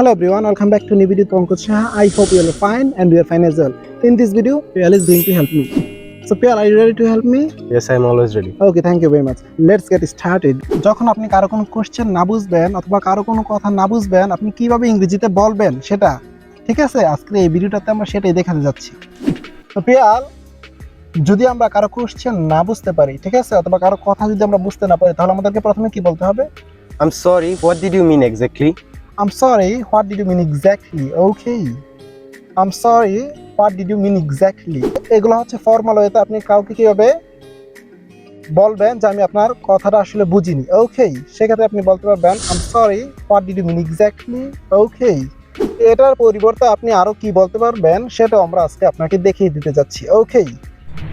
Hello everyone, welcome back to new video to Pankaj Shah. I hope you are fine and you are fine as well. In this video, Piyal is going to help me. So Piyal, are you ready to help me? Yes, I am always ready. Okay, thank you very much. Let's get started. যখন আপনি কারো কোনো question না বুঝবেন অথবা কারো কোনো কথা না বুঝবেন, আপনি কিভাবে ইংরেজিতে বলবেন সেটা, ঠিক আছে? আজকে এই ভিডিওটাতে আমরা সেটাই দেখাতে যাচ্ছি। তো পিয়াল, যদি আমরা কারো কোশ্চেন না বুঝতে পারি, ঠিক আছে, অথবা কারো কথা যদি আমরা বুঝতে না পারি, তাহলে আমাদেরকে প্রথমে কি বলতে হবে? I'm sorry, what did you mean exactly? I'm sorry, what did you mean exactly? Okay. I'm sorry, what did you mean exactly? এগুলো হচ্ছে ফর্মাল ওয়েতে আপনি কাউকে কিভাবে বলবেন যে আমি আপনার কথাটা আসলে বুঝিনি। ওকে, সেক্ষেত্রে আপনি বলতে পারবেন I'm sorry, what did you mean exactly? Okay. এটার পরিবর্তে আপনি আরো কি বলতে পারবেন সেটা আমরা আজকে আপনাকে দেখিয়ে দিতে যাচ্ছি। ওকে,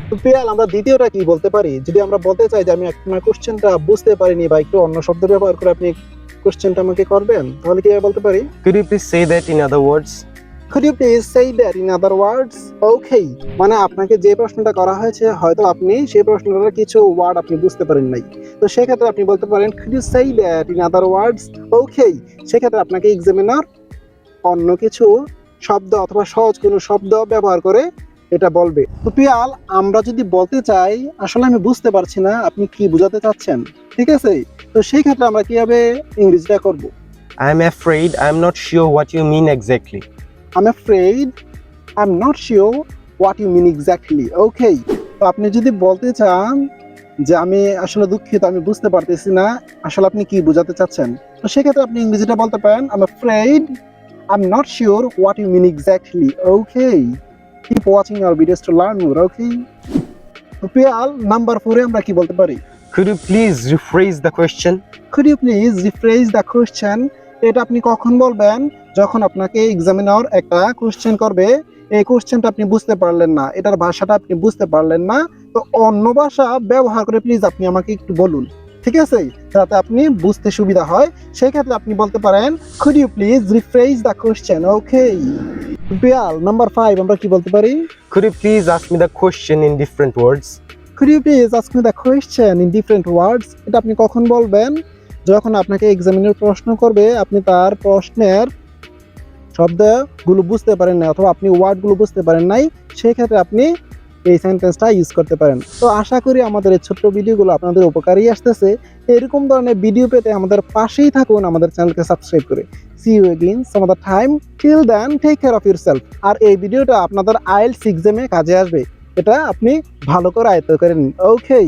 তো পিয়াল, আমরা দ্বিতীয়টা কি বলতে পারি? যদি আমরা বলতে চাই যে আমি আপনার কোশ্চেনটা বুঝতে পারিনি বা একটু অন্য শব্দ ব্যবহার করে আপনি কোশ্চেনটা আমাকে করবেন, তাহলে কিভাবে বলতে পারি? Could you please say that in other words? Could you please say that in other words? Okay, মানে আপনাকে যে প্রশ্নটা করা হয়েছে হয়তো আপনি সেই প্রশ্নটার কিছু ওয়ার্ড আপনি বুঝতে পারেন নাই, তো সেক্ষেত্রে আপনি বলতে পারেন could you say that in other words? Okay, সেক্ষেত্রে আপনাকে এক্সামিনার অন্য কিছু শব্দ অথবা সহজ কোনো শব্দ ব্যবহার করে এটা বলবে। তো পিয়াল, আমরা যদি বলতে চাই আসলে আমি বুঝতে পারছি না আপনি কি বোঝাতে চাচ্ছেন, ঠিক আছে, তো সেই ক্ষেত্রে আমরা কিভাবে ইংরেজিটা করব? I'm afraid I'm not sure what you mean exactly. I'm afraid I'm not sure what you mean exactly. Okay, তো আপনি যদি বলতে চান যে আমি আসলে দুঃখিত, আমি বুঝতে পারতেছি না আসলে আপনি কি বোঝাতে চাচ্ছেন, তো সেক্ষেত্রে আপনি ইংরেজিটা বলতে পারেন I'm afraid I'm not sure what you mean exactly. Okay, keep watching our videos to learn more. Okay, তো পিয়াল, নাম্বার 4 এ আমরা কি বলতে পারি? Could you please rephrase the question? Could you please rephrase the question? এটা আপনি কখন বলবেন? যখন আপনাকে এক্সামিনার একটা কোশ্চেন করবে, এই কোশ্চেনটা আপনি বুঝতে পারলেন না, এটার ভাষাটা আপনি বুঝতে পারলেন না, তো অন্য ভাষা ব্যবহার করে প্লিজ আপনি আমাকে একটু বলুন, ঠিক আছে, যাতে আপনি বুঝতে সুবিধা হয়। সেই ক্ষেত্রে আপনি বলতে পারেন could you please rephrase the question? Okay, Piyal, number 5 আমরা কি বলতে পারি? Could you please ask me the question in different words? Could you please ask me the question in different words? এটা আপনি কখন বলবেন? যখন আপনাকে এক্সামিনার প্রশ্ন করবে, আপনি তার প্রশ্নের শব্দগুলো বুঝতে পারেন না অথবা আপনি ওয়ার্ডগুলো বুঝতে পারেন নাই, সেই ক্ষেত্রে আপনি এই সেন্টেন্সটা ইউজ করতে পারেন। তো আশা করি আমাদের এই ছোট্ট ভিডিওগুলো আপনাদের উপকারী আসতেছে। এরকম ধরনের ভিডিও পেতে আমাদের পাশেই থাকুন, আমাদের চ্যানেলকে সাবস্ক্রাইব করে। See you again some other time. Till then, take care of yourself. আর এই ভিডিওটা আপনাদের IELTS এক্সামে কাজে আসবে, এটা আপনি ভালো করে আয়ত্ত করে নিন। ওকে।